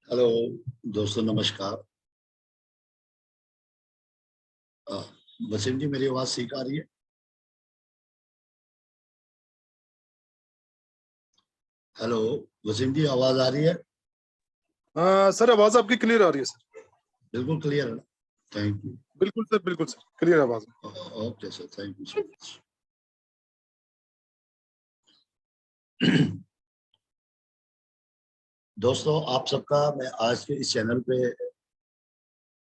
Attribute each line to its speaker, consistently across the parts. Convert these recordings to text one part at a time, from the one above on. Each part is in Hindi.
Speaker 1: हेलो दोस्तों, नमस्कार। अ, वसीम जी, मेरी आवाज ठीक आ रही है? हेलो वसीम जी, आवाज आ रही है?
Speaker 2: सर आवाज आपकी क्लियर आ रही है सर।
Speaker 1: बिल्कुल क्लियर है। Thank you.
Speaker 2: बिल्कुल सर क्लियर आवाज है।
Speaker 1: Okay sir, thank you so much. दोस्तों, आप सबका मैं आज के इस चैनल पे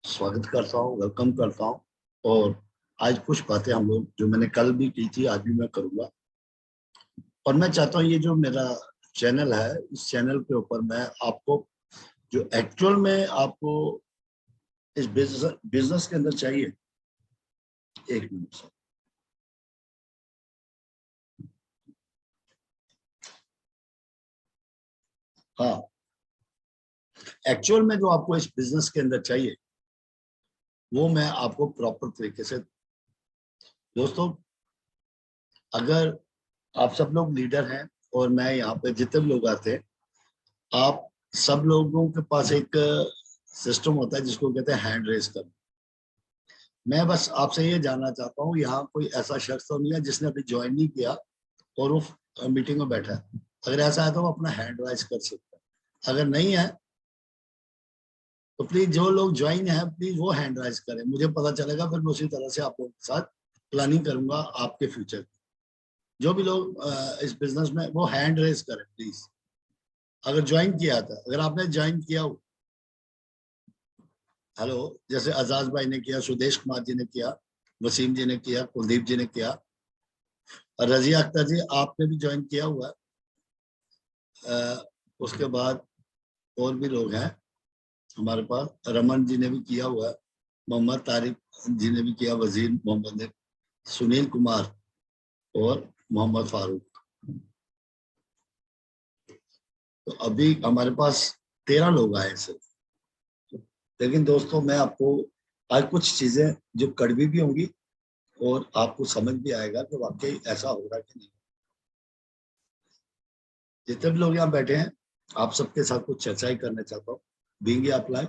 Speaker 1: स्वागत करता हूँ, वेलकम करता हूँ। और आज कुछ बातें हम लोग जो मैंने कल भी की थी, आज भी मैं करूँगा। और मैं चाहता हूँ ये जो मेरा चैनल है, इस चैनल के ऊपर मैं आपको जो एक्चुअल में आपको इस बिजनेस के अंदर चाहिए। एक मिनट सर। हाँ, एक्चुअल में जो आपको इस बिजनेस के अंदर चाहिए वो मैं आपको प्रॉपर तरीके से। दोस्तों, अगर आप सब लोग लीडर हैं और मैं यहाँ पे जितने भी लोग आते हैं, आप सब लोगों के पास एक सिस्टम होता है जिसको कहते हैं हैंड रेस करना। मैं बस आपसे ये जानना चाहता हूँ, यहाँ कोई ऐसा शख्स तो नहीं है जिसने अभी ज्वाइन नहीं किया और वो मीटिंग में बैठा है? अगर ऐसा है तो वो अपना हैंड राइज कर सकता है। अगर नहीं है तो प्लीज जो लोग ज्वाइन है प्लीज वो हैंड राइज करें, मुझे पता चलेगा, फिर मैं उसी तरह से आप लोगों के साथ प्लानिंग करूंगा आपके फ्यूचर की। जो भी लोग इस बिजनेस में वो हैंड रेज करें प्लीज। अगर ज्वाइन किया था, अगर आपने ज्वाइन किया हो। हेलो, जैसे आजाज भाई ने किया, सुदेश कुमार जी ने किया, वसीम जी ने किया, कुलदीप जी ने किया, और रजिया अख्तर जी आपने भी ज्वाइन किया हुआ है। उसके बाद और भी लोग हैं हमारे पास, रमन जी ने भी किया हुआ है, मोहम्मद तारिक जी ने भी किया, वजीर मोहम्मद ने, सुनील कुमार और मोहम्मद फारूक। तो अभी हमारे पास 13 लोग आए सिर्फ। लेकिन दोस्तों, मैं आपको आज कुछ चीजें जो कड़वी भी होंगी और आपको समझ भी आएगा कि वाकई ऐसा हो रहा है कि नहीं। जितने भी लोग यहाँ बैठे हैं, आप सबके साथ कुछ चर्चा ही करना चाहता हूँ। बीइंग आप लाइव,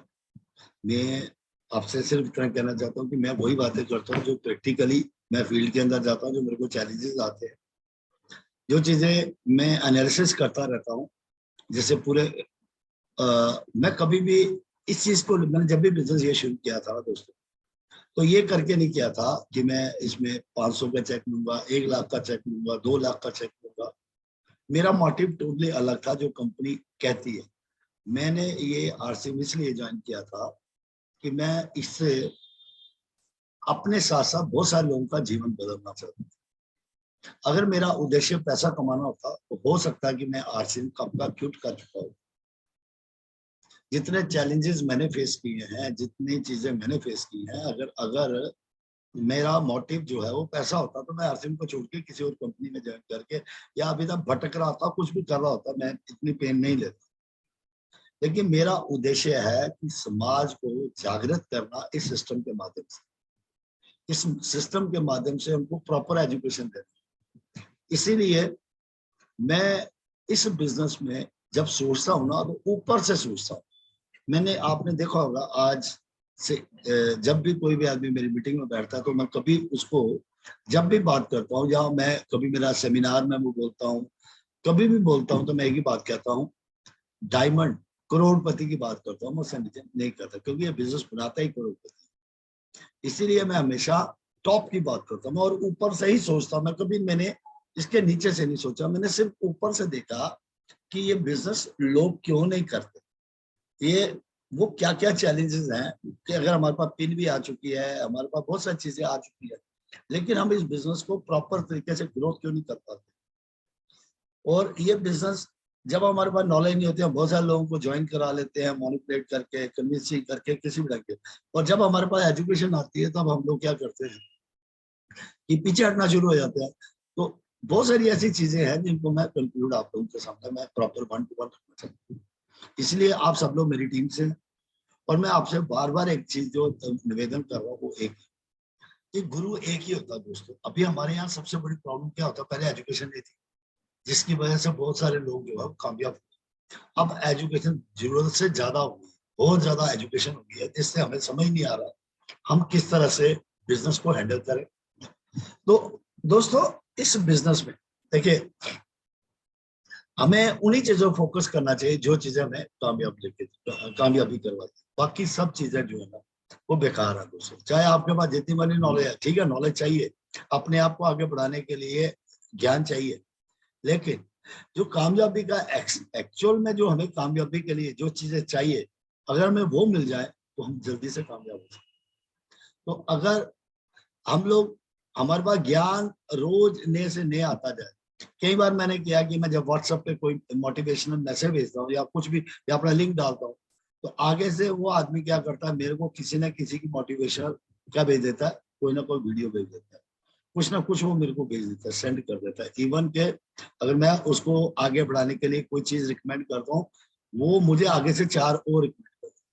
Speaker 1: मैं आपसे सिर्फ इतना कहना चाहता हूँ कि मैं वही बातें करता हूँ जो प्रैक्टिकली मैं फील्ड के अंदर जाता हूँ, जो मेरे को चैलेंजेस आते हैं, जो चीजें मैं एनालिसिस करता रहता हूँ। जैसे पूरे मैं कभी भी इस चीज को, मैंने जब भी बिजनेस ये शुरू किया था दोस्तों, तो ये करके नहीं किया था कि मैं इसमें 500 का चेक लूंगा, 1 लाख का चेक लूंगा, 2 लाख का चेक लूंगा। मेरा मोटिव टोटली अलग था जो कंपनी कहती है। मैंने ये आरसीएम इसलिए ज्वाइन किया था कि मैं इससे अपने साथ साथ बहुत सारे लोगों का जीवन बदलना चाहता था। अगर मेरा उद्देश्य पैसा कमाना होता तो हो सकता है कि मैं आरसीएम कब का क्विट कर चुका हूँ। जितने चैलेंजेस मैंने फेस किए हैं, जितनी चीजें मैंने फेस की हैं, अगर अगर मेरा मोटिव जो है वो पैसा होता तो मैं आरसीएम को छोड़ के किसी और कंपनी में ज्वाइन करके या अभी तक भटक रहा होता, कुछ भी कर रहा होता, मैं इतनी पेन नहीं लेता। लेकिन मेरा उद्देश्य है कि समाज को जागृत करना इस सिस्टम के माध्यम से, इस सिस्टम के माध्यम से उनको प्रॉपर एजुकेशन देना। इसीलिए मैं इस बिजनेस में जब सोचता हूँ ना, तो ऊपर से सोचता हूँ। मैंने, आपने देखा होगा आज से, जब भी कोई भी आदमी मेरी मीटिंग में बैठता है तो मैं कभी उसको, जब भी बात करता हूँ या मैं कभी मेरा सेमिनार में वो बोलता हूँ, कभी भी बोलता हूँ, तो मैं एक ही बात कहता हूँ, डायमंड करोड़पति की बात करता हूँ, मैं उससे नीचे नहीं करता, क्योंकि ये बिजनेस बनाता ही करोड़पति। इसीलिए मैं हमेशा टॉप की बात करता हूँ और ऊपर से ही सोचता हूँ। मैं कभी, मैंने इसके नीचे से नहीं सोचा, मैंने सिर्फ ऊपर से देखा कि ये बिजनेस लोग क्यों नहीं करते, ये वो क्या क्या चैलेंजेस हैं कि अगर हमारे पास पिन भी आ चुकी है, हमारे पास बहुत सारी चीजें आ चुकी है, लेकिन हम इस बिजनेस को प्रॉपर तरीके से ग्रोथ क्यों नहीं कर पाते। और ये बिजनेस, जब हमारे पास नॉलेज नहीं होती, हम बहुत सारे लोगों को ज्वाइन करा लेते हैं, मॉनिपुलेट करके, कन्विंसिंग करके, किसी भी ढंग के। और जब हमारे पास एजुकेशन आती है तब हम लोग क्या करते हैं कि पीछे हटना शुरू हो जाते हैं। तो बहुत सारी ऐसी चीजें हैं जिनको मैं कंक्लूड आप लोगों के सामने मैं प्रॉपर 1-to-1 रखना चाहता हूँ। इसलिए आप सब लोग मेरी टीम से, और मैं आपसे बार बार एक चीज जो निवेदन कर रहा हूँ वो एक, कि गुरु एक ही होता है दोस्तों। अभी हमारे यहाँ सबसे बड़ी प्रॉब्लम क्या होता है, पहले एजुकेशन नहीं थी, जिसकी वजह से बहुत सारे लोग जो है कामयाब हुए। अब एजुकेशन जरूरत से ज्यादा हो गई, बहुत ज्यादा एजुकेशन हो गई है, जिससे हमें समझ नहीं आ रहा हम किस तरह से बिजनेस को हैंडल करें। तो दोस्तों, इस बिजनेस में देखिए, हमें उन्हीं चीजों पर फोकस करना चाहिए जो चीजें हमें कामयाबी करवाती है। बाकी सब चीजें जो है ना, वो बेकार है दोस्तों। चाहे आपके पास जितनी मनी नॉलेज है, ठीक है, नॉलेज चाहिए, अपने आप को आगे बढ़ाने के लिए ज्ञान चाहिए, लेकिन जो कामयाबी का एक्चुअल में जो हमें कामयाबी के लिए जो चीजें चाहिए, अगर हमें वो मिल जाए तो हम जल्दी से कामयाब हो सकते। तो अगर हम लोग, हमारे पास ज्ञान रोज नए से नए आता जाए। कई बार मैंने किया कि मैं जब व्हाट्सएप पे कोई मोटिवेशनल मैसेज भेजता हूँ या कुछ भी, या अपना लिंक डालता हूँ, तो आगे से वो आदमी क्या करता है, मेरे को किसी न किसी की मोटिवेशनल क्या भेज देता है, कोई ना कोई वीडियो भेज देता है, कुछ ना कुछ वो मेरे को भेज देता है, सेंड कर देता है। इवन के अगर मैं उसको आगे बढ़ाने के लिए कोई चीज रिकमेंड करता हूँ, वो मुझे आगे से 4 और रिकमेंड करता है।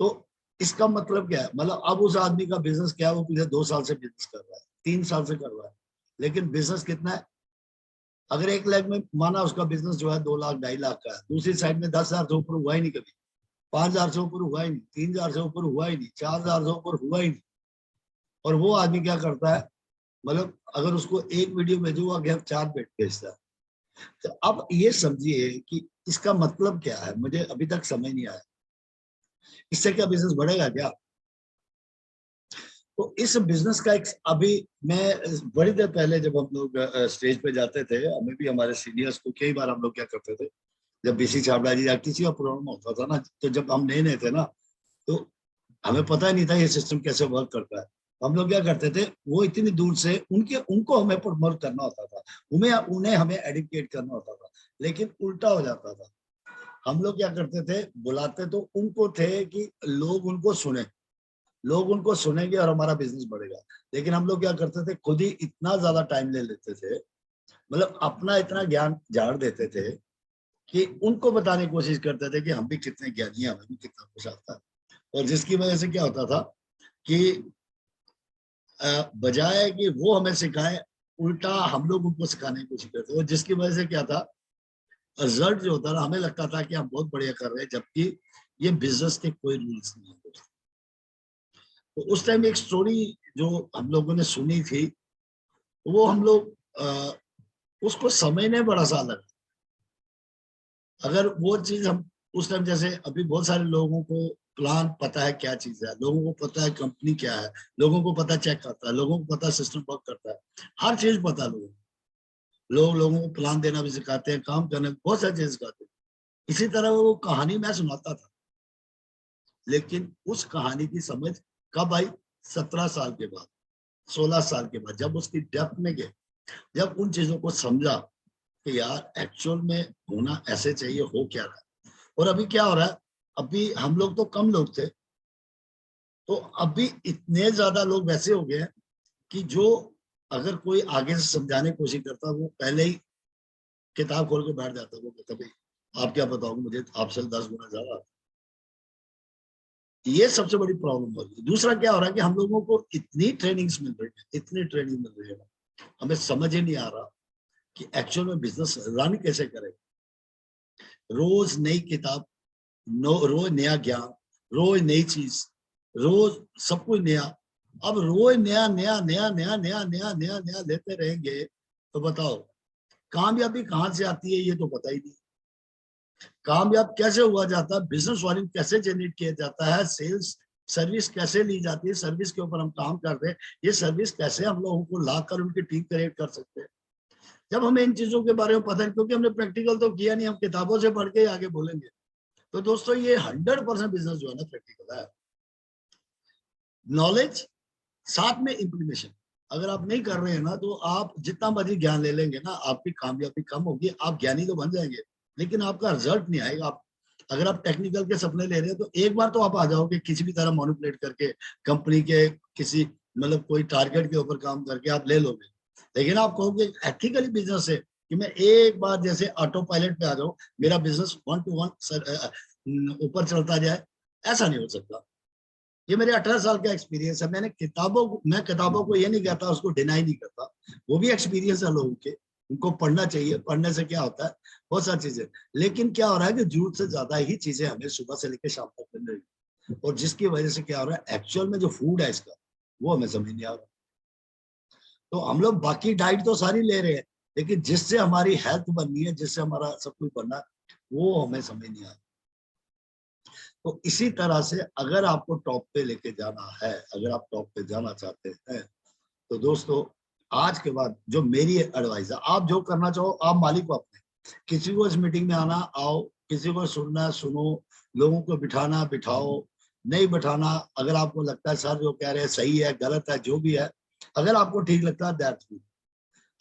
Speaker 1: तो इसका मतलब क्या है, मतलब अब उस आदमी का बिजनेस क्या है, वो पिछले 2 साल से बिजनेस कर रहा है, 3 साल से कर रहा है, लेकिन बिजनेस कितना है, अगर 1 लाख में माना उसका बिजनेस जो है 2 लाख 2.5 लाख का है, दूसरी साइड में 10,000 से ऊपर हुआ ही नहीं कभी, 5,000 से ऊपर हुआ ही नहीं, 3,000 से ऊपर हुआ ही नहीं, 4,000 से ऊपर हुआ ही नहीं। और वो आदमी क्या करता है, मतलब अगर उसको एक वीडियो भेजो, वो आगे 4 भेजता है। तो अब ये समझिए कि इसका मतलब क्या है, मुझे अभी तक समझ नहीं आया। इससे क्या बिजनेस बढ़ेगा क्या? तो इस बिजनेस का एक, अभी मैं बड़ी देर पहले जब हम लोग स्टेज पे जाते थे, हमें भी हमारे सीनियर्स को कई बार हम लोग क्या करते थे, जब बीसी छाबड़ा जी या किसी का प्रोग्राम होता था ना, तो जब हम नए नए थे ना, तो हमें पता ही नहीं था ये सिस्टम कैसे वर्क करता है। हम लोग क्या करते थे, वो इतनी दूर से उनके उनको हमें प्रमोट करना होता था, उन्हें उन्हें हमें एडुकेट करना होता था, लेकिन उल्टा हो जाता था। हम लोग क्या करते थे, बुलाते तो उनको थे कि लोग उनको सुने, लोग उनको सुनेंगे और हमारा बिजनेस बढ़ेगा। लेकिन हम लोग क्या करते थे, खुद ही इतना ज्यादा टाइम ले लेते थे, मतलब अपना इतना ज्ञान झाड़ देते थे कि उनको बताने की कोशिश करते थे कि हम भी कितने ज्ञानी हैं, हमें भी कितना कुछ आता है। और जिसकी वजह से क्या होता था कि बजाय कि वो हमें सिखाए, उल्टा हम लोग उनको सिखाने की कोशिश करते थे। और जिसकी वजह से क्या था, रिजल्ट जो होता था, हमें लगता था कि हम बहुत बढ़िया कर रहे हैं, जबकि ये बिजनेस के कोई रूल्स नहीं है। तो उस टाइम एक स्टोरी जो हम लोगों ने सुनी थी, वो हम लोग उसको समझने बड़ा सा लगा। अगर वो चीज हम उस टाइम, जैसे अभी बहुत सारे लोगों को प्लान पता है क्या चीज है, लोगों को पता है कंपनी क्या है, लोगों को पता चेक करता है, लोगों को पता सिस्टम वर्क करता है, हर चीज पता है लोगों को। लोग लोगों को प्लान देना भी सिखाते हैं, काम करने बहुत सारी चीज सिखाते हैं। इसी तरह वो कहानी मैं सुनाता था, लेकिन उस कहानी की समझ कब आई? 17 साल के बाद, 16 साल के बाद, जब उसकी डेप्थ में गए, जब उन चीजों को समझा कि यार एक्चुअल में होना ऐसे चाहिए, हो क्या रहा है। और अभी क्या हो रहा है, अभी हम लोग तो कम लोग थे, तो अभी इतने ज्यादा लोग वैसे हो गए हैं कि जो अगर कोई आगे से समझाने की कोशिश करता, वो पहले ही किताब खोल के बैठ जाता, वो कहता भाई आप क्या बताओगे, मुझे आपसे 10 गुना ज्यादा। ये सबसे बड़ी प्रॉब्लम हो रही है। दूसरा क्या हो रहा है कि हम लोगों को इतनी ट्रेनिंग्स मिल रही है, इतनी ट्रेनिंग मिल रही है, हमें समझ ही नहीं आ रहा कि एक्चुअल में बिजनेस रन कैसे करें। रोज नई किताब, रोज नया ज्ञान, रोज नई चीज, रोज सब कुछ नया। अब रोज नया नया नया नया नया नया नया नया लेते रहेंगे, तो बताओ कामयाबी कहाँ से आती है, ये तो पता ही नहीं। कामयाब कैसे हुआ जाता है, बिजनेस वॉल्यूम कैसे जनरेट किया जाता है, सेल्स सर्विस कैसे ली जाती है, सर्विस के ऊपर हम काम करते हैं, ये सर्विस कैसे हम लोगों को ला कर उनकी टीम क्रिएट कर सकते हैं। जब हमें इन चीजों के बारे में पता है, क्योंकि हमने प्रैक्टिकल तो किया नहीं, हम किताबों से पढ़ के आगे बोलेंगे। तो दोस्तों, ये 100% बिजनेस जो है ना, प्रैक्टिकल है। नॉलेज साथ में इंप्लीमेंटेशन, अगर आप नहीं कर रहे हैं ना, तो आप जितना मर्जी ज्ञान ले लेंगे ना, आपकी कामयाबी कम होगी, आप ज्ञानी तो बन जाएंगे, लेकिन आपका रिजल्ट नहीं आएगा। आप अगर आप टेक्निकल के सपने ले रहे हैं, तो एक बार तो आप आ जाओगे किसी भी तरह मैनिपुलेट करके, कंपनी के किसी मतलब कोई टारगेट के ऊपर काम करके आप ले लोगे। लेकिन आप कहोगे एथिकली बिजनेस है कि मैं एक बार जैसे ऑटो पायलट पे आ जाऊं, मेरा बिजनेस 1 to 1 ऊपर चलता जाए, ऐसा नहीं हो सकता। ये मेरे 18 साल का एक्सपीरियंस है। मैं किताबों को ये नहीं कहता, उसको डिनाई नहीं करता, वो भी एक्सपीरियंस है लोगों के, उनको पढ़ना चाहिए। पढ़ने से क्या होता है, बहुत सारी चीजें। लेकिन क्या हो रहा है कि जरूरत से ज्यादा ही चीजें हमें सुबह से लेकर शाम तक मिल रही है, और जिसकी वजह से क्या हो रहा है, एक्चुअल में जो फूड है इसका वो हमें समझ नहीं आ रहा। तो हम लोग बाकी डाइट तो सारी ले रहे हैं, लेकिन जिससे हमारी हेल्थ बननी है, जिससे हमारा सब कुछ बनना है, वो हमें समझ नहीं आ रहा। तो इसी तरह से अगर आपको टॉप पे लेके जाना है, अगर आप टॉप पे जाना चाहते हैं, तो दोस्तों आज के बाद जो मेरी एडवाइस है, आप जो करना चाहो, आप मालिक हो अपने। किसी को इस मीटिंग में आना आओ, किसी को सुनना सुनो, लोगों को बिठाना बिठाओ, नहीं बिठाना, अगर आपको लगता है सर जो कह रहे हैं सही है गलत है जो भी है, अगर आपको ठीक लगता है दैट्स गुड,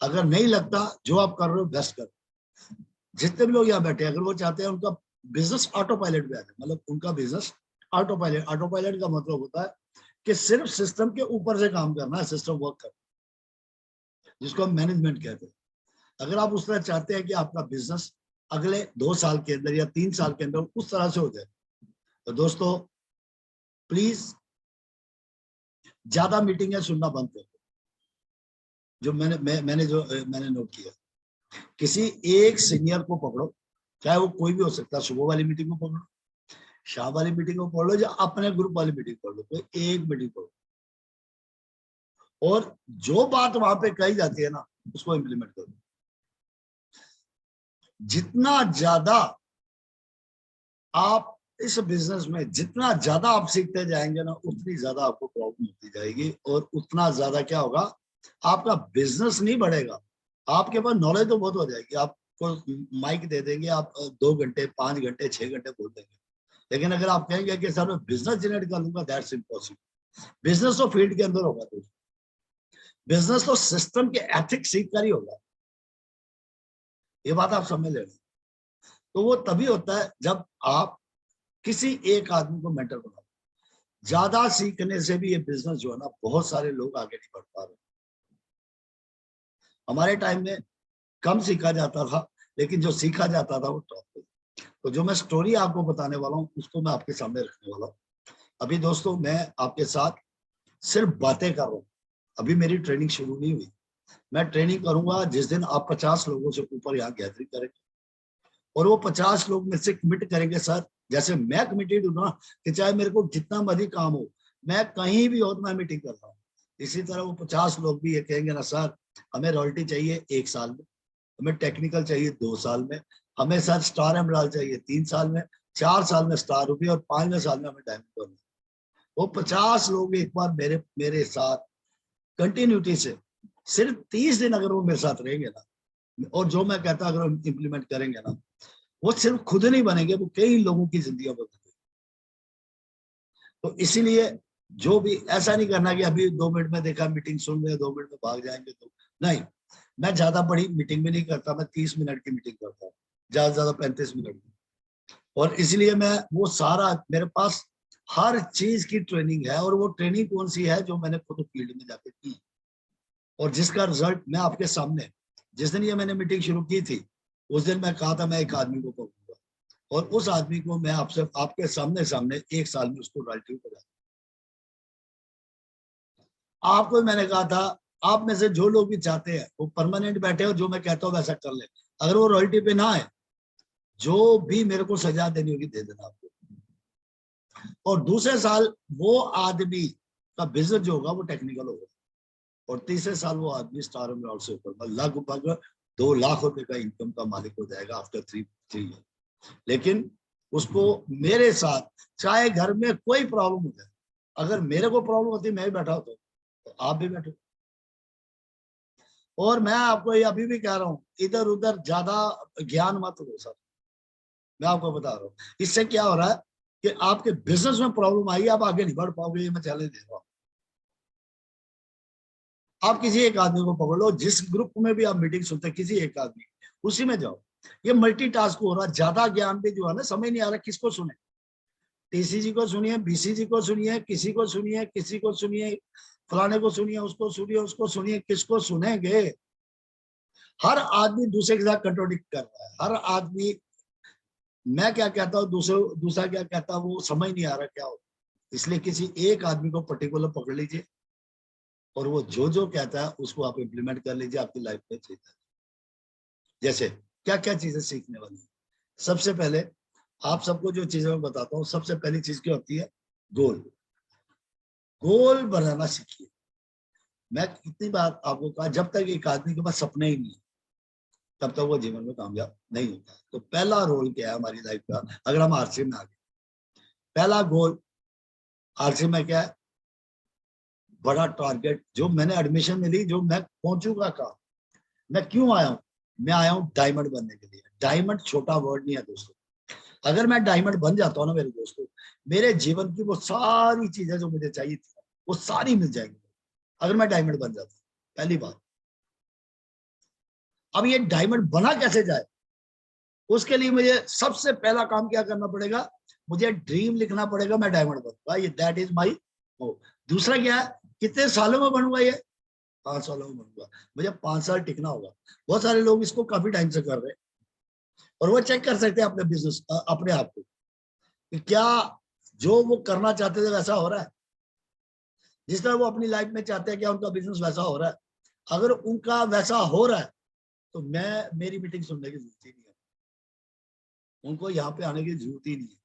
Speaker 1: अगर नहीं लगता जो आप कर रहे हो बेस्ट करो। जितने भी लोग यहाँ बैठे हैं, अगर वो चाहते हैं उनका बिजनेस ऑटो पायलट पे आ जाए, मतलब उनका business auto pilot, auto pilot का मतलब होता है कि सिर्फ सिस्टम के ऊपर से काम करना है, सिस्टम वर्क करना, जिसको हम मैनेजमेंट कहते हैं। अगर आप उस तरह चाहते हैं कि आपका बिजनेस अगले 2 साल के अंदर या 3 साल के अंदर उस तरह से हो जाए, तो दोस्तों प्लीज ज्यादा मीटिंगें सुनना बंद करो। जो मैंने नोट किया, किसी एक सीनियर को पकड़ो, चाहे वो कोई भी हो सकता है, सुबह वाली मीटिंग को पकड़ो, शाम वाली मीटिंग को पढ़ लो, या अपने ग्रुप वाली मीटिंग पढ़ लो, कोई एक मीटिंग पढ़ो, और जो बात वहां पे कही जाती है ना उसको इम्प्लीमेंट करो। जितना ज्यादा आप इस बिजनेस में, जितना ज्यादा आप सीखते जाएंगे ना, उतनी ज्यादा आपको प्रॉब्लम होती जाएगी, और उतना ज्यादा क्या होगा, आपका बिजनेस नहीं बढ़ेगा। आपके पास नॉलेज तो बहुत हो जाएगी, आपको माइक दे देंगे, आप 2 घंटे 5 घंटे 6 घंटे बोल देंगे, लेकिन अगर आप कहेंगे कि सर मैं बिजनेस जनरेट कर लूंगा, दैट्स इम्पॉसिबल। बिजनेस तो फील्ड के अंदर होगा, तो बिजनेस तो सिस्टम के एथिक्स सीख कर ही होगा, ये बात आप समझ लेना। तो वो तभी होता है जब आप किसी एक आदमी को मेंटर बनाओ। ज्यादा सीखने से भी ये बिजनेस जो है ना, बहुत सारे लोग आगे नहीं बढ़ पा रहे। हमारे टाइम में कम सीखा जाता था, लेकिन जो सीखा जाता था वो टॉप पे। तो जो मैं स्टोरी आपको बताने वाला हूँ उसको मैं आपके सामने रखने वाला हूँ। अभी दोस्तों मैं आपके साथ सिर्फ बातें कर रहा हूँ, अभी मेरी ट्रेनिंग शुरू नहीं हुई। मैं ट्रेनिंग करूंगा जिस दिन आप 50 लोगों से ऊपर यहाँ गैदरिंग करेंगे, और वो 50 लोग में से कमिट करेंगे, सर जैसे मैं कमिटेड हूं ना, कि चाहे मेरे को जितना मर्जी काम हो, मैं कहीं भी हो तो मैं मीटिंग कर रहा हूँ, इसी तरह वो 50 लोग भी ये कहेंगे ना, सर हमें रॉयल्टी चाहिए 1 साल में, हमें टेक्निकल चाहिए 2 साल में, हमें सर स्टार एमराल्ड चाहिए 3 साल में, 4 साल में स्टार रूबी, और 5वें साल में हमें डायमंड बनना। वो 50 लोग एक बार मेरे मेरे साथ कंटिन्यूटी से सिर्फ 30 दिन अगर वो मेरे साथ रहेंगे ना, और जो मैं कहता अगर हम इम्प्लीमेंट करेंगे ना, वो सिर्फ खुद नहीं बनेंगे, वो कई लोगों की जिंदगी बदल देंगे। तो इसीलिए जो भी, ऐसा नहीं करना कि अभी 2 मिनट में देखा मीटिंग सुन रहे 2 मिनट में भाग जाएंगे, तो नहीं। मैं ज्यादा बड़ी मीटिंग में नहीं करता, मैं 30 मिनट की मीटिंग करता हूँ, ज्यादा से ज्यादा 35 मिनट की। और इसलिए मैं वो सारा, मेरे पास हर चीज की ट्रेनिंग है, और वो ट्रेनिंग कौन सी है जो मैंने खुद फील्ड में जाके की, और जिसका रिजल्ट मैं आपके सामने, जिस दिन ये मैंने मीटिंग शुरू की थी उस दिन मैं कहा था मैं एक आदमी को पकड़ूंगा, और उस आदमी को मैं आपसे आपके सामने सामने 1 साल में उसको रॉयल्टी करा। आपको मैंने कहा था, आप में से जो लोग भी चाहते हैं वो परमानेंट बैठे और जो मैं कहता हूँ वैसा कर ले, अगर वो रॉयल्टी पे ना है, जो भी मेरे को सजा देनी होगी दे देना आपको। और दूसरे साल वो आदमी का बिजनेस जो होगा वो टेक्निकल होगा, और तीसरे साल वो आदमी स्टार एमराल्ड से ऊपर लगभग 2 लाख रुपए का इनकम का मालिक हो जाएगा आफ्टर 3 ईयर। लेकिन उसको मेरे साथ, चाहे घर में कोई प्रॉब्लम हो जाए, अगर मेरे को प्रॉब्लम होती मैं ही बैठा होता तो आप भी बैठो। और मैं आपको ये अभी भी कह रहा हूँ, इधर उधर ज्यादा ज्ञान मत लो सर, मैं आपको बता रहा हूँ। इससे क्या हो रहा है कि आपके बिजनेस में प्रॉब्लम आई, आप आगे नहीं बढ़ पाओगे, ये मैं चैलेंज दे रहा हूँ। आप किसी एक आदमी को पकड़ लो, जिस ग्रुप में भी आप मीटिंग सुनते हैं किसी एक आदमी, उसी में जाओ। ये मल्टीटास्क हो रहा है, ज्यादा ज्ञान भी जो है ना, समझ नहीं आ रहा किसको सुने। टीसीजी को सुनिए, बीसीजी को सुनिए, किसी को सुनिए, किसी को सुनिए, फलाने को सुनिए, उसको सुनिए, उसको सुनिए, किसको सुनेंगे। हर आदमी दूसरे के साथ कंट्रोडिक्ट कर रहा है, हर आदमी, मैं क्या कहता हूँ दूसरा क्या कहता है, वो समझ नहीं आ रहा क्या हो। इसलिए किसी एक आदमी को पर्टिकुलर पकड़ लीजिए, और वो जो जो कहता है उसको आप इम्प्लीमेंट कर लीजिए, आपकी लाइफ में चेंज। जैसे क्या क्या चीजें सीखने वाली है। सबसे पहले आप सबको जो चीजें मैं बताता हूँ, सबसे पहली चीज क्या होती है, गोल। गोल बनाना सीखिए। मैं कितनी बार आपको कहा, जब तक एक आदमी के पास सपने ही नहीं है तब तक वो जीवन में कामयाब नहीं होता। तो पहला रोल क्या है हमारी लाइफ का, अगर हम आरसी में आ गए, पहला गोल आरसी में क्या है, बड़ा टारगेट। जो मैंने एडमिशन में ली, जो मैं पहुंचूंगा कहा, मैं क्यों आया हूं, मैं आया हूं डायमंड बनने के लिए। डायमंड छोटा वर्ड नहीं है दोस्तों। अगर मैं डायमंड बन जाता हूँ ना मेरे दोस्तों, मेरे जीवन की वो सारी चीजें जो मुझे चाहिए थी वो सारी मिल जाएंगी, अगर मैं डायमंड बन जाता। पहली बात। अब ये डायमंड बना कैसे जाए, उसके लिए मुझे सबसे पहला काम क्या करना पड़ेगा, मुझे ड्रीम लिखना पड़ेगा, मैं डायमंड बनूंगा, ये दैट इज माई। दूसरा क्या है, कितने सालों में बनूंगा, ये 5 सालों में बनूंगा। मुझे 5 साल टिकना होगा। बहुत सारे लोग इसको काफी टाइम से कर रहे हैं, और वो चेक कर सकते हैं अपने बिजनेस, अपने आप को, कि क्या जो वो करना चाहते थे वैसा हो रहा है, जिस तरह वो अपनी लाइफ में चाहते हैं, क्या उनका बिजनेस वैसा हो रहा है। अगर उनका वैसा हो रहा है तो मैं मेरी मीटिंग सुनने की जरूरत ही नहीं है, उनको यहाँ पे आने की जरूरत ही नहीं है।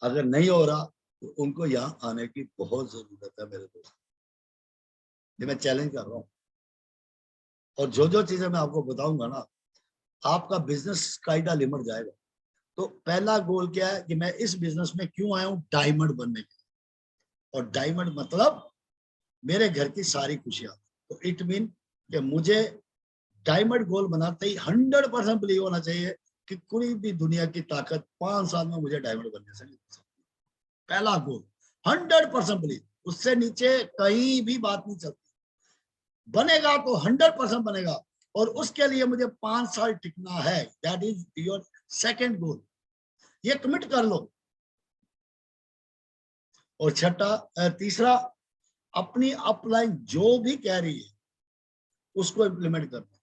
Speaker 1: अगर नहीं हो रहा तो उनको यहाँ आने की बहुत जरूरत है मेरे दोस्त। ये मैं चैलेंज कर रहा हूँ, और जो जो चीजें मैं आपको बताऊंगा ना, आपका बिजनेस कायदा लिमिट जाएगा। तो पहला गोल क्या है कि मैं इस बिजनेस में क्यों आया हूँ, डायमंड बनने के लिए। और डायमंड मतलब मेरे घर की सारी खुशियां। तो इट मीन कि मुझे डायमंड गोल बनाते ही 100% बिलीव होना चाहिए कि कोई भी दुनिया की ताकत 5 साल में मुझे डायमंड बनने से नहीं बचा सकती। पहला गोल 100% बिलीव, उससे नीचे कहीं भी बात नहीं चलती। बनेगा तो 100% बनेगा, और उसके लिए मुझे 5 साल टिकना है। दैट इज योर सेकेंड गोल, ये कमिट कर लो। और तीसरा, अपनी अपलाइन जो भी कह रही है उसको इम्प्लीमेंट करना।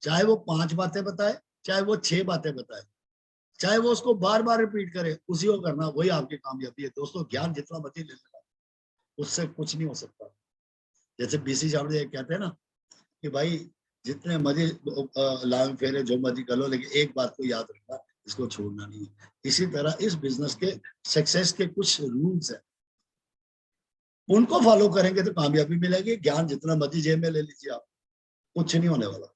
Speaker 1: चाहे वो 5 बातें बताए, चाहे वो 6 बातें बताए, चाहे वो उसको बार बार रिपीट करे, उसी को करना, वही आपकी कामयाबी है दोस्तों। ज्ञान जितना मर्जी ले लेना, उससे कुछ नहीं हो सकता। जैसे बीसी जावड़े कहते हैं ना कि भाई जितने मर्जी लांग फेरे जो मर्जी कर लो, लेकिन एक बात को याद रखना, इसको छोड़ना नहीं है। इसी तरह इस बिजनेस के सक्सेस के कुछ रूल्स हैं, उनको फॉलो करेंगे तो कामयाबी मिलेगी। ज्ञान जितना मर्जी जेब में ले लीजिए आप, कुछ नहीं होने वाला।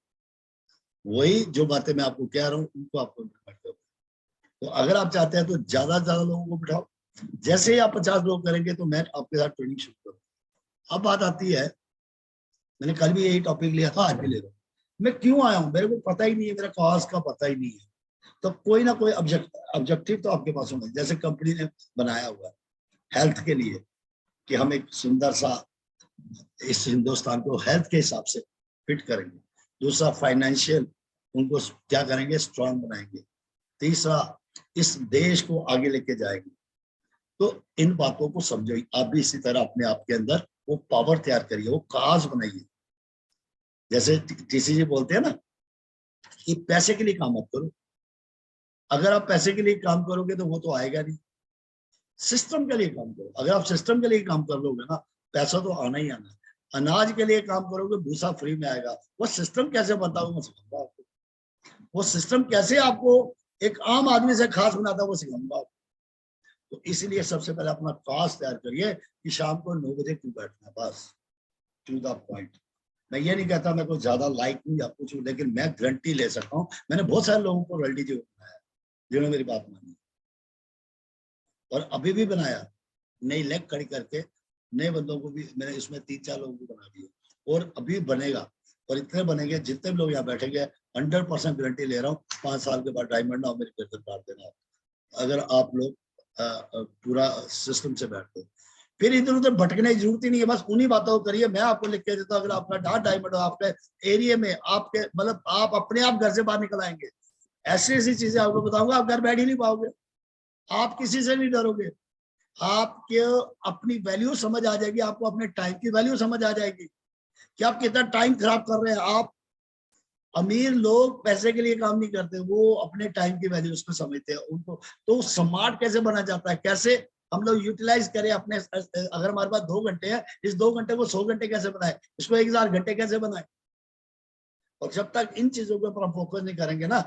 Speaker 1: वही जो बातें मैं आपको कह रहा हूँ उनको आपको इम्प्लीमेंट करो। तो अगर आप चाहते हैं तो ज्यादा से ज्यादा लोगों को बिठाओ। जैसे ही आप 50 लोग करेंगे तो मैं आपके साथ ट्रेनिंग शुरू करूँ। अब बात आती है, मैंने कल भी यही टॉपिक लिया था, आज भी ले रहा हूँ। मैं क्यों आया हूँ, मेरे को पता ही नहीं है, मेरा कॉज का पता ही नहीं है। तो कोई ना कोई ऑब्जेक्टिव तो आपके पास होना। जैसे कंपनी ने बनाया हुआ है हेल्थ के लिए कि हम एक सुंदर सा इस हिंदुस्तान को हेल्थ के हिसाब से फिट करेंगे। दूसरा, फाइनेंशियल उनको क्या करेंगे, स्ट्रांग बनाएंगे। तीसरा, इस देश को आगे लेके जाएंगे। तो इन बातों को समझो। आप भी इसी तरह अपने आप के अंदर वो पावर तैयार करिए, वो काज बनाइए। जैसे टीसी जी बोलते हैं ना कि पैसे के लिए काम मत करो। अगर आप पैसे के लिए काम करोगे तो वो तो आएगा नहीं। सिस्टम के लिए काम करो। अगर आप सिस्टम के लिए काम कर लोगे ना, पैसा तो आना ही आना है। अनाज के लिए काम करोगे, भूसा फ्री में आएगा। वो सिस्टम कैसे बनता है मैं सिखाऊंगा आपको। वो सिस्टम कैसे आपको एक आम आदमी से खास बनाता है वो सिखाऊंगा आपको। तो इसीलिए सबसे पहले अपना काज तैयार करिए कि शाम को 9 बजे क्यों बैठना है, बस टू द पॉइंट। मैं ये नहीं कहता मैं कोई ज्यादा लाइक हूँ या कुछ हूँ, लेकिन मैं गारंटी ले सकता हूँ, मैंने बहुत सारे लोगों को रल्टी जो बनाया जिन्होंने मेरी बात मानी, और अभी भी बनाया। नई लेग खड़ी करके नए बंदों को भी मैंने इसमें 3-4 लोगों को बना दिए, और अभी बनेगा। और इतने बनेंगे, जितने भी लोग यहाँ बैठेंगे 100% गारंटी ले रहा हूँ, 5 साल के बाद डायमंड ना मेरे गर्दन काट देना अगर आप लोग पूरा सिस्टम से बैठते हो। फिर इधर उधर भटकने की जरूरत ही नहीं है, बस उन्हीं बातों को करिए। मैं आपको लिख के देता हूँ, अगर आपका डार्क डायमंड हो आपके एरिया में, आपके मतलब आप अपने आप घर से बाहर निकल आएंगे। ऐसी ऐसी चीजें आपको बताऊंगा, आप घर बैठ ही नहीं पाओगे। आप किसी से नहीं डरोगे। आपके अपनी वैल्यू समझ आ जाएगी, आपको अपने टाइम की वैल्यू समझ आ जाएगी कि आप कितना टाइम खराब कर रहे हैं। आप अमीर लोग पैसे के लिए काम नहीं करते, वो अपने टाइम की वैल्यू उसको समझते हैं। उनको तो स्मार्ट कैसे बना जाता है, कैसे हम लोग यूटिलाइज करें अपने। अगर हमारे पास 2 घंटे हैं, इस 2 घंटे को 100 घंटे कैसे बनाए, इसको 1000 घंटे कैसे बनाए। और जब तक इन चीजों के ऊपर हम फोकस नहीं करेंगे ना,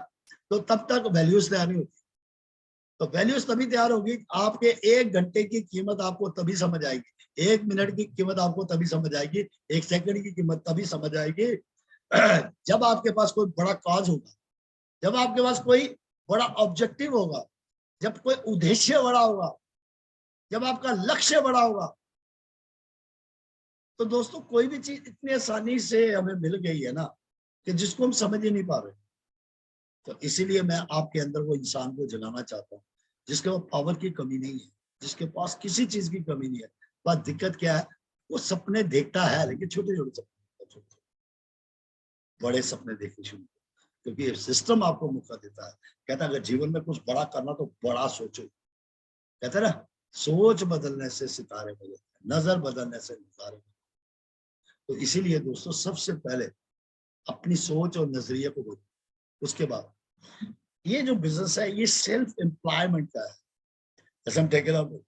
Speaker 1: तो तब तक वैल्यूज तैयार नहीं होती। तो वैल्यूज तभी तैयार होगी, आपके 1 घंटे की कीमत आपको तभी समझ आएगी, 1 मिनट की कीमत आपको तभी समझ आएगी, 1 सेकंड की कीमत तभी समझ आएगी जब आपके पास कोई बड़ा काज होगा, जब आपके पास कोई बड़ा ऑब्जेक्टिव होगा, जब कोई उद्देश्य बड़ा होगा, जब आपका लक्ष्य बड़ा होगा। तो दोस्तों कोई भी चीज इतनी आसानी से हमें मिल गई है ना, कि जिसको हम समझ ही नहीं पा रहे। तो इसीलिए मैं आपके अंदर वो इंसान को जगाना चाहता हूँ जिसके वो पावर की कमी नहीं है, जिसके पास किसी चीज की कमी नहीं है। बस दिक्कत क्या है, वो सपने देखता है लेकिन छोटे छोटे सपने, बड़े सपने देखने शुरू, क्योंकि ये सिस्टम आपको मौका देता है। कहता है अगर जीवन में कुछ बड़ा करना तो बड़ा सोचो। कहते हैं ना, सोच बदलने से सितारे बदलते हैं, नजर बदलने से नजारे। तो इसीलिए दोस्तों सबसे पहले अपनी सोच और नजरिए को बदलो। उसके बाद ये जो बिजनेस है ये सेल्फ एम्प्लॉयमेंट का है। जैसे हम ठेकेदार,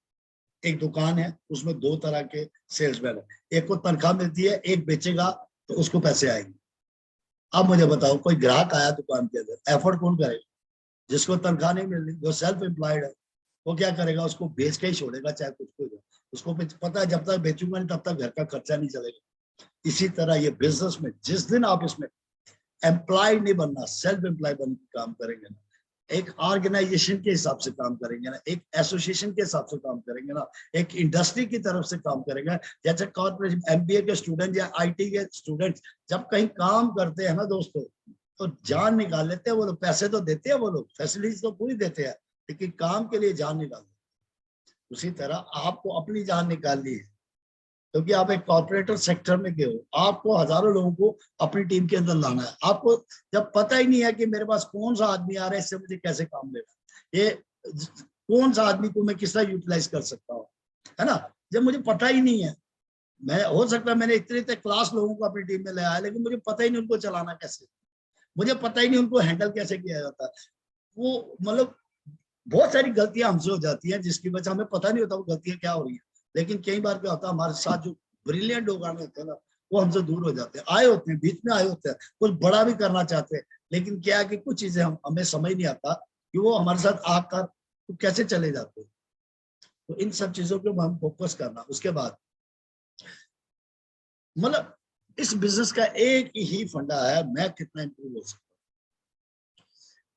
Speaker 1: एक दुकान है उसमें 2 तरह के सेल्समैन है, एक को तनख्वाह मिलती है, एक बेचेगा तो उसको पैसे आएंगे। अब मुझे बताओ, कोई ग्राहक आया दुकान के अंदर, एफर्ट कौन करेगा? जिसको तनख्वाह नहीं मिल रही, वो सेल्फ एम्प्लॉयड है, वो क्या करेगा? उसको बेच के ही छोड़ेगा, चाहे कुछ भी हो। उसको पता है जब तक बेचूंगा नहीं तब तक घर का खर्चा नहीं चलेगा। इसी तरह ये बिजनेस में जिस दिन आप इसमें एम्प्लॉय नहीं बनना, सेल्फ एम्प्लॉय बन के काम करेंगे ना, एक ऑर्गेनाइजेशन के हिसाब से काम करेंगे ना, एक एसोसिएशन के हिसाब से काम करेंगे ना, एक इंडस्ट्री की तरफ से काम करेंगे। जैसे कॉर्पोरेट एमबीए के स्टूडेंट या आईटी के स्टूडेंट जब कहीं काम करते हैं ना दोस्तों, तो जान निकाल लेते हैं वो लोग। पैसे तो देते हैं वो लोग, फैसिलिटीज तो पूरी देते हैं, लेकिन काम के लिए जान निकाल देते हैं। उसी तरह आपको अपनी जान निकालनी है, क्योंकि आप एक कॉर्पोरेटर सेक्टर में गए हो, आपको हजारों लोगों को अपनी टीम के अंदर लाना है। आपको जब पता ही नहीं है कि मेरे पास कौन सा आदमी आ रहा है, इससे मुझे कैसे काम लेना, ये कौन सा आदमी को मैं किस तरह यूटिलाइज कर सकता हूँ, है ना। जब मुझे पता ही नहीं है, मैं हो सकता है मैंने इतने इतने क्लास लोगों को अपनी टीम में ले आया, लेकिन मुझे पता ही नहीं उनको चलाना कैसे, मुझे पता ही नहीं उनको हैंडल कैसे किया जाता है। वो मतलब बहुत सारी गलतियां हमसे हो जाती हैं, जिसकी वजह से हमें पता नहीं होता वो गलतियां क्या हो रही है। लेकिन कई बार क्या होता है, हमारे साथ जो ब्रिलियंट लोग आने होते हैं ना, वो हमसे दूर हो जाते हैं, आए होते हैं बीच में, आए होते हैं कुछ बड़ा भी करना चाहते हैं, लेकिन क्या है कि कुछ चीजें हमें समझ नहीं आता कि वो हमारे साथ आकर तो कैसे चले जाते हैं। तो इन सब चीजों के ऊपर हम फोकस करना। उसके बाद मतलब इस बिजनेस का एक ही फंडा है, मैं कितना इंप्रूव हो सकता हूँ,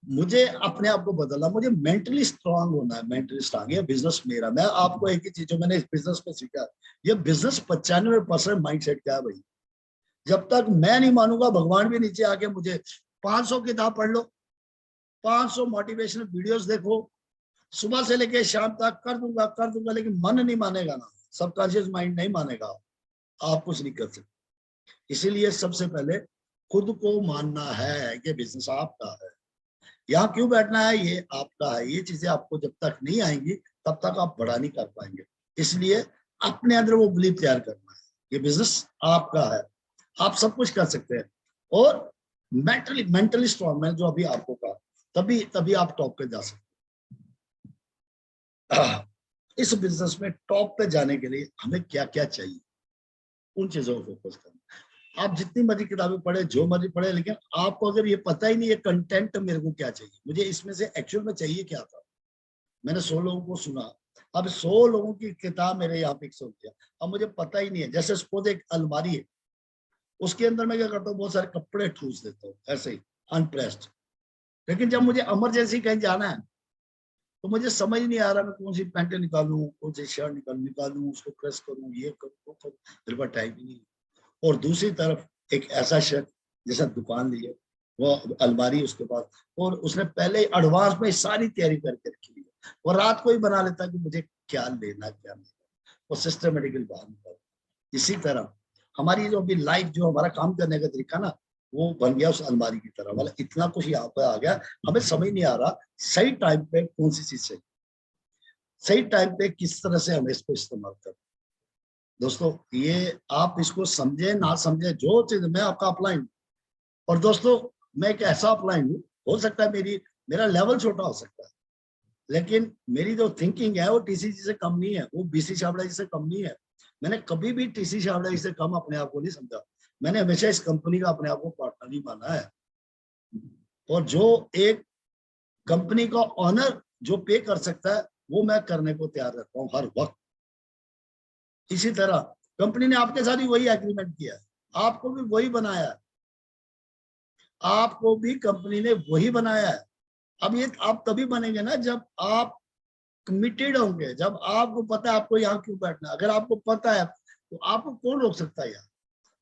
Speaker 1: मुझे अपने आप को बदलना, मुझे मेंटली स्ट्रांग होना है। मेंटली स्ट्रांग, ये बिजनेस मेरा, मैं आपको एक ही चीज जो मैंने इस बिजनेस में सीखा, ये बिजनेस 95% माइंडसेट का है भाई। जब तक मैं नहीं मानूंगा, भगवान भी नीचे आके मुझे 500 किताब पढ़ लो, 500 मोटिवेशनल वीडियोस देखो, सुबह से लेके शाम तक कर दूंगा, लेकिन मन नहीं मानेगा ना, सबकॉन्शियस माइंड नहीं मानेगा, आप कुछ नहीं कर सकते। इसीलिए सबसे पहले खुद को मानना है कि बिजनेस आपका है, यहाँ क्यों बैठना है ये आपका है। ये चीजें आपको जब तक नहीं आएंगी तब तक आप बड़ा नहीं कर पाएंगे। इसलिए अपने अंदर वो बिलीव तैयार करना है, ये बिजनेस आपका है, आप सब कुछ कर सकते हैं। और मेंटली स्ट्रांग, मैंने जो अभी आपको कहा, तभी तभी आप टॉप पे जा सकते हैं। इस बिजनेस में टॉप पे जाने के लिए हमें क्या क्या चाहिए, उन चीजों को फोकस करना। आप जितनी मर्जी किताबें पढ़े, जो मर्जी पढ़े, लेकिन आपको अगर ये पता ही नहीं है कंटेंट मेरे को क्या चाहिए, मुझे इसमें से एक्चुअल में चाहिए क्या था। मैंने 100 लोगों को सुना, अब 100 लोगों की किताब मेरे यहाँ पे हो गया, अब मुझे पता ही नहीं है। जैसे सपोज एक अलमारी है, उसके अंदर मैं क्या करता हूँ, बहुत सारे कपड़े ठूस देता हूँ ऐसे ही अनप्रेस्ड। लेकिन जब मुझे इमरजेंसी कहीं जाना है, तो मुझे समझ नहीं आ रहा मैं कौन सी पैंट निकालूं, कौन सी शर्ट निकालूं, उसको प्रेस करूं, ये करूं, वो करूं, मेरे पास टाइम ही नहीं। और दूसरी तरफ एक ऐसा शख्स जैसा दुकान ली है, वो अलमारी उसके पास, और उसने पहले एडवांस में सारी तैयारी करके रखी हुई है, और रात को ही बना लेता कि मुझे क्या लेना क्या नहीं, वो सिस्टमेटिकली बाहर निकलता। इसी तरह हमारी जो अभी लाइफ, जो हमारा काम करने का तरीका ना, वो बन गया उस अलमारी की तरह वाला। इतना कुछ यहाँ पर आ गया, हमें समझ नहीं आ रहा सही टाइम पे कौन सी चीज चाहिए, सही टाइम पे किस तरह से हमें इसको इस्तेमाल करना। दोस्तों ये आप इसको समझे ना समझे, जो चीज मैं आपका अपलाइन, और दोस्तों मैं एक ऐसा अपलाइन हूँ, हो सकता है मेरा लेवल छोटा हो सकता है, लेकिन मेरी जो थिंकिंग है वो टीसी जी से कम नहीं है, वो बीसी छाबड़ा जी से कम नहीं है। मैंने कभी भी टीसी छाबड़ा जी से कम अपने आप को नहीं समझा। मैंने हमेशा इस कंपनी का अपने आप को पार्टनर ही माना है, और जो एक कंपनी का ऑनर जो पे कर सकता है वो मैं करने को तैयार रहता हूँ हर वक्त। इसी तरह कंपनी ने आपके साथ ही वही एग्रीमेंट किया है, आपको भी वही बनाया है, आपको भी कंपनी ने वही बनाया है। अब ये आप तभी बनेंगे ना जब आप कमिटेड होंगे, जब आपको पता है आपको यहाँ क्यों बैठना है। अगर आपको पता है तो आपको कौन रोक सकता है यार।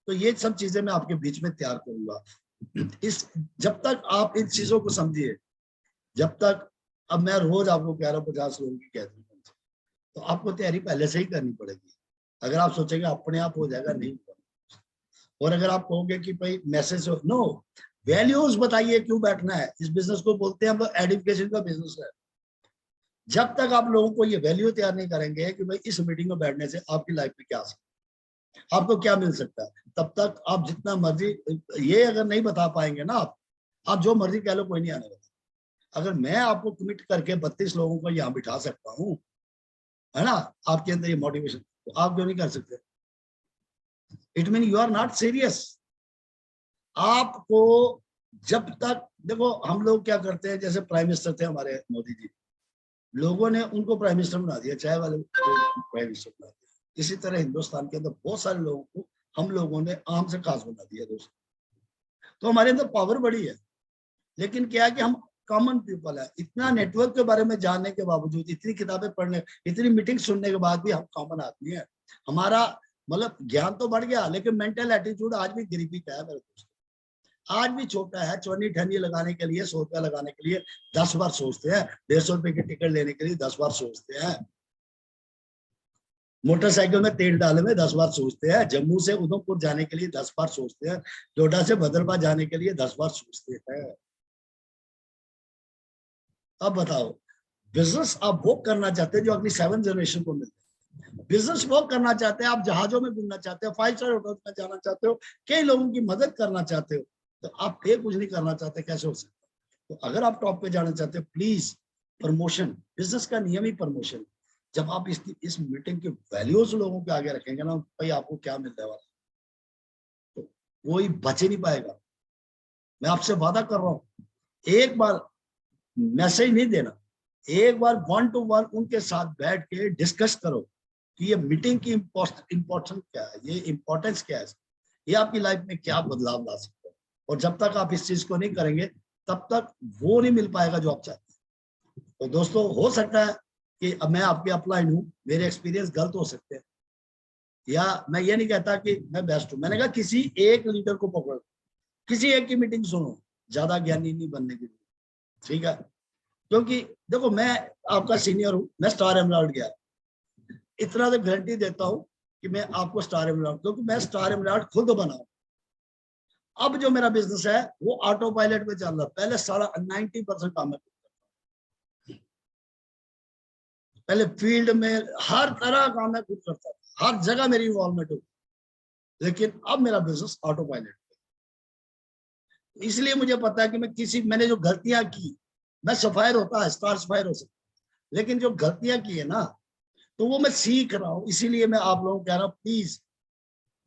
Speaker 1: तो ये सब चीजें मैं आपके बीच में तैयार करूंगा। इस जब तक आप इन चीजों को समझिए, जब तक, अब मैं रोज आपको कह रहा हूँ 50 लोगों की कहती हूँ, तो आपको तैयारी पहले से ही करनी पड़ेगी। अगर आप सोचेंगे अपने आप हो जाएगा, नहीं होगा। और अगर आप कहोगे कि भाई मैसेज नो, वैल्यूज बताइए क्यों बैठना है। इस बिजनेस को बोलते हैं हम लोग एडुकेशन का बिजनेस है। जब तक आप लोगों को ये वैल्यू तैयार नहीं करेंगे कि भाई इस मीटिंग में बैठने से आपकी लाइफ में क्या आ सकता है, आपको क्या मिल सकता है, तब तक आप जितना मर्जी ये अगर नहीं बता पाएंगे ना, आप जो मर्जी कह लो, कोई नहीं आने वाला। अगर मैं आपको कमिट करके 32 लोगों को यहाँ बिठा सकता हूँ, है ना, आपके अंदर ये मोटिवेशन, तो आप क्यों नहीं कर सकते? It mean you are not serious. आपको जब तक, देखो हम लोग क्या करते हैं, जैसे प्राइम मिनिस्टर थे हमारे मोदी जी, लोगों ने उनको प्राइम मिनिस्टर बना दिया, चाय वाले को प्राइम मिनिस्टर बना दिया। इसी तरह हिंदुस्तान के अंदर बहुत सारे लोगों को हम लोगों ने आम से खास बना दिया दोस्तों। तो हमारे अंदर पावर बड़ी है, लेकिन क्या है कि हम कॉमन पीपल है। इतना नेटवर्क के बारे में जानने के बावजूद, इतनी किताबें पढ़ने, इतनी मीटिंग सुनने के बाद भी हम कॉमन आदमी है। हमारा मतलब ज्ञान तो बढ़ गया, लेकिन मेंटल एटीट्यूड आज भी गरीबी का है मेरे दोस्त। आज भी छोटा है। चवन्नी ठन्नी लगाने के लिए, 100 रुपया लगाने के लिए 10 बार सोचते हैं। 150 रुपए की टिकट लेने के लिए 10 बार सोचते हैं। मोटरसाइकिल में तेल डालने में 10 बार सोचते हैं। जम्मू से उधमपुर जाने के लिए 10 बार सोचते हैं। डोडा से भद्रवाह जाने के लिए 10 बार सोचते हैं। अब बताओ, बिजनेस आप वो करना चाहते हैं जो अगली 7 जनरेशन को मिलते हैं। बिजनेस वो करना चाहते हैं, आप जहाजों में घूमना चाहते हो, 5 स्टार होटल में जाना चाहते हो, कई लोगों की मदद करना चाहते हो, तो आप ये कुछ नहीं करना चाहते, कैसे हो सकता? तो अगर आप टॉप पे जाना चाहते हो, प्लीज प्रमोशन, बिजनेस का नियम ही प्रमोशन। जब आप इस मीटिंग के वैल्यूज लोगों के आगे रखेंगे ना, भाई आपको क्या मिलने वाला, तो कोई बच ही नहीं पाएगा। मैं आपसे वादा कर रहा हूँ, एक बार मैसेज नहीं देना, एक बार 1 to 1 उनके साथ बैठ के डिस्कस करो कि ये मीटिंग की इम्पोर्टेंस क्या है, ये इम्पोर्टेंस क्या है, ये आपकी लाइफ में क्या बदलाव ला सकता है। और जब तक आप इस चीज को नहीं करेंगे, तब तक वो नहीं मिल पाएगा जो आप चाहते हैं। तो दोस्तों, हो सकता है कि अब मैं आपके अपलाइन हूँ, मेरे एक्सपीरियंस गलत हो सकते हैं, या मैं ये नहीं कहता कि मैं बेस्ट हूँ। मैंने कहा किसी एक लीडर को पकड़ो, किसी एक की मीटिंग सुनो, ज्यादा ज्ञानी नहीं बनने के लिए, ठीक है? क्योंकि देखो, मैं आपका सीनियर हूं, मैं स्टार एमराल्ड गया, इतना तो गारंटी देता हूं कि मैं आपको स्टार एमराल्ड, क्योंकि मैं स्टार एमराल्ड खुद बना हूं। अब जो मेरा बिजनेस है वो ऑटो पायलट में चल रहा है। पहले सारा 90% काम है, पहले फील्ड में हर तरह काम मैं खुद करता था, हर जगह मेरी इन्वॉल्वमेंट हो। लेकिन अब मेरा बिजनेस ऑटो पायलट, इसलिए मुझे पता है कि मैंने जो गलतियां की, मैं सफायर होता है, स्टार सफायर हो सकता, लेकिन जो गलतियां की है ना, तो वो मैं सीख रहा हूँ। इसीलिए मैं आप लोगों को कह रहा हूँ, प्लीज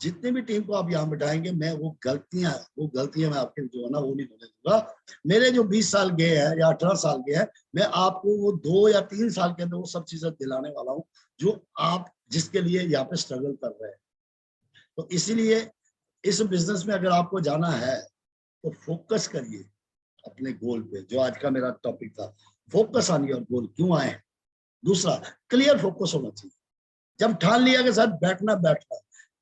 Speaker 1: जितने भी टीम को आप यहाँ बिठाएंगे, मैं वो गलतियां मैं आपके जो है ना वो नहीं होने दूंगा। मेरे जो 20 साल गए हैं या 18 साल गए हैं, मैं आपको वो 2 या 3 साल के अंदर वो सब चीजें दिलाने वाला हूँ जो आप जिसके लिए यहाँ पे स्ट्रगल कर रहे हैं। तो इसीलिए इस बिजनेस में अगर आपको जाना है तो फोकस करिए अपने गोल पे, जो आज का मेरा टॉपिक था, फोकस ऑन योर गोल, क्यों आए। दूसरा, क्लियर फोकस होना चाहिए। जब ठान लिया के साथ बैठना,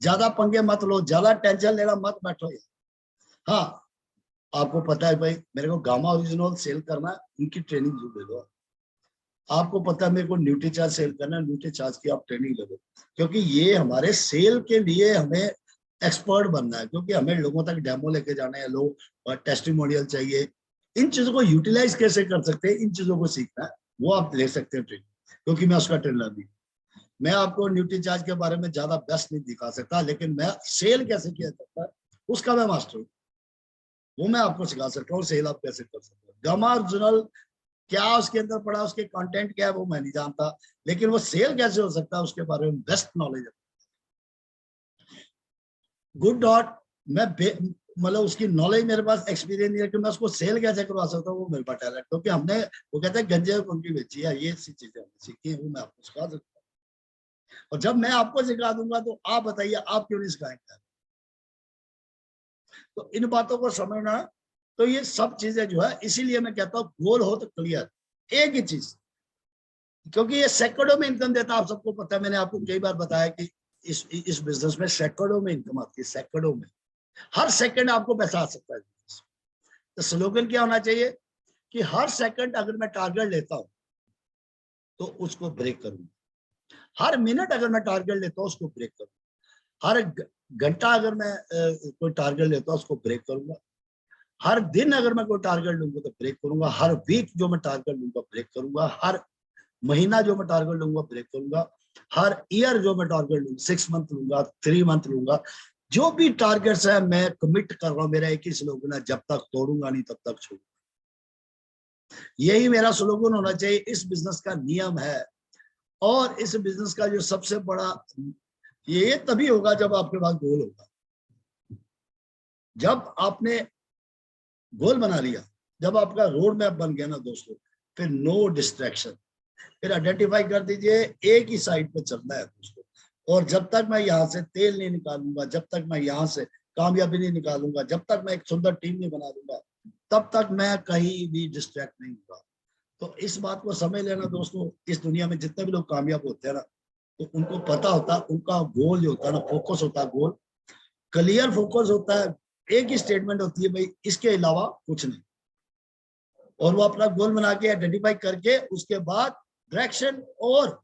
Speaker 1: ज्यादा पंगे मत लो, ज्यादा टेंशन लेना मत बैठो। हाँ, आपको पता है भाई, मेरे को गामा ओरिजिनल सेल करना है, उनकी ट्रेनिंग दे दो। आपको पता है मेरे को न्यूट्री चार्ज सेल करना है, न्यूट्री चार्ज की आप ट्रेनिंग ले दो। क्योंकि ये हमारे सेल के लिए हमें एक्सपर्ट बनना है, क्योंकि हमें लोगों तक डेमो लेके जाने हैं, लोग और टेस्टिमोनियल चाहिए। इन चीजों को यूटिलाइज कैसे कर सकते हैं, इन चीजों को सीखना है, वो आप ले सकते हैं ट्रेनिंग, क्योंकि मैं उसका ट्रेनर भी। मैं आपको न्यूट्री चार्ज के बारे में ज्यादा बेस्ट नहीं दिखा सकता, लेकिन मैं सेल कैसे किया जाता है उसका मैं मास्टर हूँ, वो मैं आपको सिखा सकता हूँ। सेल आप कैसे कर सकते हो। गामा ओरिजिनल क्या उसके अंदर पड़ा, उसके कंटेंट क्या है वो मैं नहीं जानता, लेकिन वो सेल कैसे हो सकता है उसके बारे में बेस्ट नॉलेज है। गुड डॉट मैं मतलब उसकी नॉलेज मेरे पास, एक्सपीरियंस नहीं है कि मैं उसको सेल कैसे करवा सकता हूँ, वो मेरे पास टैलेंट, क्योंकि हमने, वो कहते हैं गंजे और उनकी बेची है, ये सी चीजें हमने सीखी है, वो मैं आपको सिखा सकता हूँ। और जब मैं आपको सिखा दूंगा तो आप बताइए आप क्यों नहीं सिखाएंगे। तो इन बातों को समझना, तो ये सब चीजें जो है, इसीलिए मैं कहता हूँ गोल हो तो क्लियर, एक ही चीज, क्योंकि ये सैकड़ों में इनकम देता है, आप सबको पता है, मैंने आपको कई बार बताया कि इस बिजनेस में सैकड़ों में इनकम आती है, सैकड़ों में, हर सेकंड आपको पैसा आ सकता है। तो स्लोगन क्या होना चाहिए कि हर सेकंड अगर मैं टारगेट लेता हूं तो उसको ब्रेक करूंगा, हर मिनट अगर मैं टारगेट लेता हूं उसको ब्रेक करूंगा, हर घंटा अगर मैं कोई टारगेट लेता हूं उसको ब्रेक करूंगा, हर दिन अगर मैं कोई टारगेट लूंगा तो ब्रेक करूंगा, हर वीक जो मैं टारगेट लूंगा ब्रेक करूंगा, हर महीना जो मैं टारगेट लूंगा ब्रेक करूंगा, हर ईयर जो मैं टारगेट लूंगा, 6 मंथ लूंगा, 3 मंथ लूंगा, जो भी टारगेट्स है मैं कमिट कर रहा हूं, मेरा एक ही स्लोगन है, जब तक तोड़ूंगा नहीं तब तक छोड़ूंगा। यही मेरा स्लोगन होना चाहिए, इस बिजनेस का नियम है। और इस बिजनेस का जो सबसे बड़ा, ये तभी होगा जब आपके पास गोल होगा, जब आपने गोल बना लिया, जब आपका रोड मैप बन गया ना दोस्तों, फिर नो डिस्ट्रैक्शन, फिर आइडेंटिफाई कर दीजिए एक ही साइड पे चलना है दोस्तों। और जब तक मैं यहाँ से तेल नहीं निकालूंगा, जब तक मैं यहाँ से कामयाबी नहीं निकालूंगा, जब तक मैं एक सुंदर टीम नहीं बना दूंगा, तब तक मैं कहीं भी डिस्ट्रैक्ट नहीं होगा। तो इस बात को समझ लेना दोस्तों, इस दुनिया में जितने भी लोग कामयाब होते हैं ना, तो उनको पता होता है, उनका गोल जो होता है ना, फोकस होता है, गोल क्लियर फोकस होता है, एक ही स्टेटमेंट होती है, भाई इसके अलावा कुछ नहीं। और वो अपना गोल बना के आइडेंटिफाई करके उसके बाद डायरेक्शन और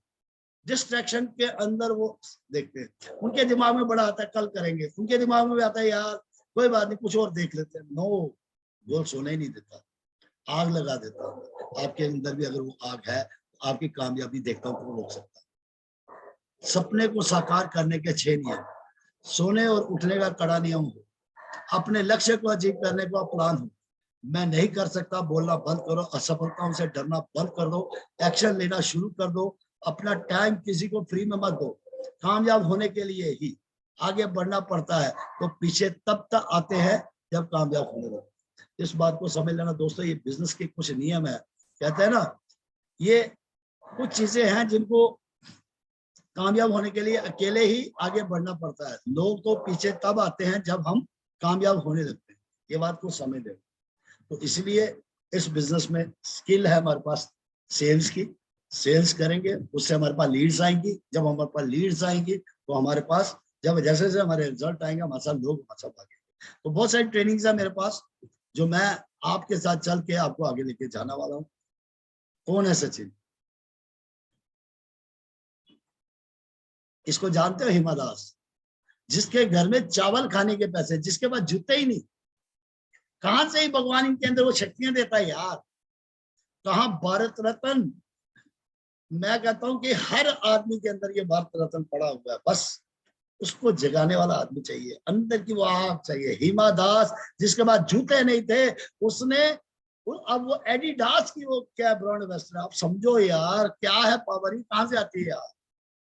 Speaker 1: डिस्ट्रैक्शन के अंदर वो देखते हैं। उनके दिमाग में बड़ा आता है कल करेंगे, उनके दिमाग में भी आता है यार कोई बात नहीं कुछ और देख लेते हैं। नो, गोल सोने ही नहीं देता, आग लगा देता हूँ। आपके अंदर भी अगर वो आग है, आपकी कामयाबी देखता हूँ तो रोक सकता है। सपने को साकार करने के 6 नियम, सोने और उठने का कड़ा नियम हो, अपने लक्ष्य को अचीव करने का प्लान हो, मैं नहीं कर सकता बोलना बंद करो, असफलताओं से डरना बंद कर दो, एक्शन लेना शुरू कर दो, अपना टाइम किसी को फ्री में मत दो। कामयाब होने के लिए ही आगे बढ़ना पड़ता है, तो पीछे तब तक आते हैं जब कामयाब होने लगते। इस बात को समझ लेना दोस्तों, ये बिजनेस के कुछ नियम है, कहते हैं ना, ये कुछ चीजें हैं जिनको कामयाब होने के लिए अकेले ही आगे बढ़ना पड़ता है, लोग तो पीछे तब आते हैं जब हम कामयाब होने लगते हैं। ये बात को समझ लेना। तो इसलिए इस बिजनेस में स्किल है हमारे पास सेल्स की, सेल्स करेंगे उससे हमारे पास लीड्स आएंगी, जब हमारे पास लीड्स आएंगी तो हमारे पास, जब जैसे जैसे हमारे रिजल्ट आएंगे हमारे साथ लोग हमारे साथ आगे। तो बहुत सारी ट्रेनिंग्स है मेरे पास जो मैं आपके साथ चल के आपको आगे लेके जाने वाला हूँ। कौन है सचिन? इसको जानते हो? हिमा दास, जिसके घर में चावल खाने के पैसे, जिसके पास जूते ही नहीं, कहां से ही भगवान इनके अंदर वो शक्तियां देता है यार। कहा भारत रत्न, मैं कहता हूं कि हर आदमी के अंदर ये भारत रत्न पड़ा हुआ है, बस उसको जगाने वाला आदमी चाहिए, अंदर की वो आग चाहिए। हिमा दास जिसके पास जूते नहीं थे, उसने अब वो एडिडास की वो क्या ब्रांड एम्बेसडर, आप समझो यार क्या है पावर, ही कहां से आती है यार।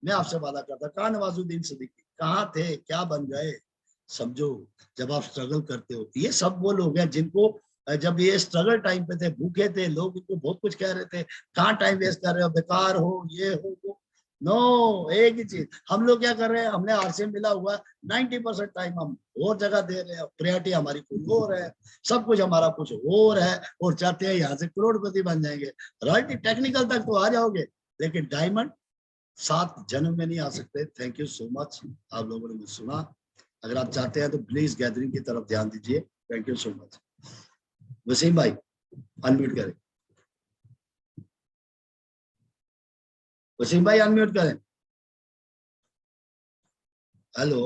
Speaker 1: मैं आपसे वादा करता, कहाँ नवाजुद्दीन सिद्दीकी, कहाँ थे, क्या बन गए? समझो, जब आप स्ट्रगल करते हो, ये सब वो लोग हैं जिनको जब ये स्ट्रगल टाइम पे थे, भूखे थे, लोग इनको बहुत कुछ कह रहे थे, कहाँ टाइम वेस्ट कर रहे हो, बेकार हो, ये हो वो। नो, एक ही चीज हम लोग क्या कर रहे हैं, हमने आरसीएम मिला हुआ 90% टाइम हम और जगह दे रहे हैं, प्रायोरिटी हमारी कोई और है, सब कुछ हमारा कुछ और है, और चाहते हैं यहाँ से करोड़पति बन जाएंगे। राइट, टेक्निकल तक तो आ जाओगे, लेकिन डायमंड 7 जन्म में नहीं आ सकते। थैंक यू सो मच, आप लोगों ने मुझे सुना। अगर आप चाहते हैं तो प्लीज गैदरिंग की तरफ ध्यान दीजिए। Thank you so much. Wasim भाई अनम्यूट करें, वसीम भाई अनम्यूट करें। हेलो।